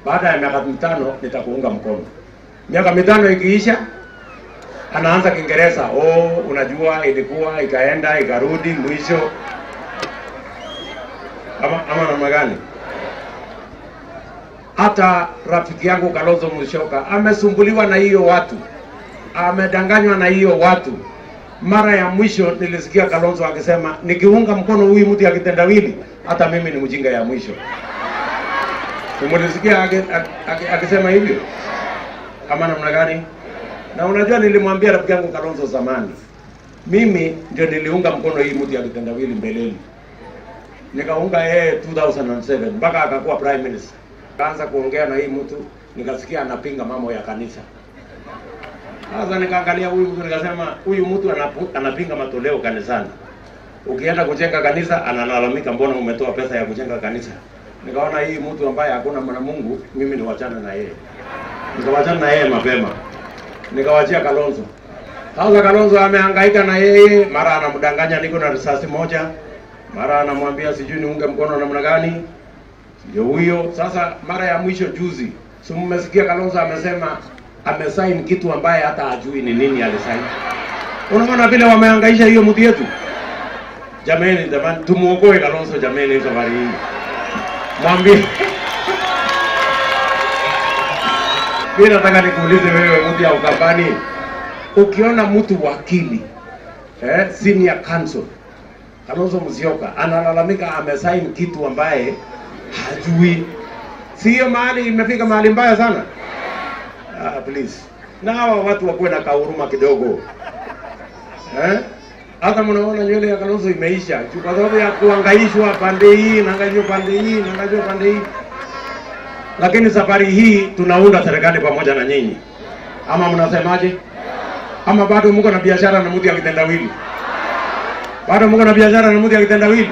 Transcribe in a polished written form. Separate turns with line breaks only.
baada ya miaka 5 nitakuunga mkono. Miaka 5 ikiisha, anaanza Kiingereza, unajua ilikuwa ikaenda ikarudi mwisho. Ama namna gani? Hata rafiki yangu Kalonzo Musyoka amesumbuliwa na hiyo watu, amedanganywa na hiyo watu. Mara ya mwisho nilisikia Kalonzo akisema nikiunga mkono huyu mtu akitendawili, hata mimi ni mjinga ya mwisho. Umulisikia akisema hivyo? Ama namna gani? Na unajua nilimwambia rafiki yangu Kalonzo zamani, mimi ndio niliunga mkono hii mtu akitendawili mbeleni. Nikaunga yeye 2007 mpaka akakuwa prime minister. Kaanza kuongea na hii mtu, nikasikia anapinga mambo ya kanisa. Sasa nikaangalia huyu mtu nikasema huyu mtu anapinga matoleo kanisani. Ukienda kujenga kanisa analalamika mbona umetoa pesa ya kujenga kanisa. Nikaona hii mtu ambaye hakuna mwana Mungu, mimi niwachane na yeye. Nikawachana na yeye mapema. Nikawachia Kalonzo. Sasa Kalonzo amehangaika na yeye, mara anamdanganya niko na risasi moja. Mara anamwambia sijui niunge mkono namna gani. Ndio huyo. Sasa mara ya mwisho juzi, si mmesikia Kalonzo amesema amesign kitu ambaye hata hajui ni nini alisign. Unaona vile wamehangaisha hiyo mtu yetu. Jamani, tumuokoe Kalonzo jamani safari hii. Mwambie. Mimi nataka nikuulize wewe mtu ya Ukambani, ukiona mtu wakili senior counsel Kalonzo Musyoka analalamika amesign kitu ambaye hajui, sio mahali imefika mahali mbaya sana? Please. Na hawa watu wakuwe na kahuruma kidogo. Hata mnaona nywele ya Kalonzo imeisha kwa sababu ya kuhangaishwa pande hii na angalia pande hii na angalia pande hii. Lakini safari hii tunaunda serikali pamoja na nyinyi. Ama mnasemaje? Ama bado mko na biashara na mtu akitendawili? Bado mko na biashara na mtu akitendawili?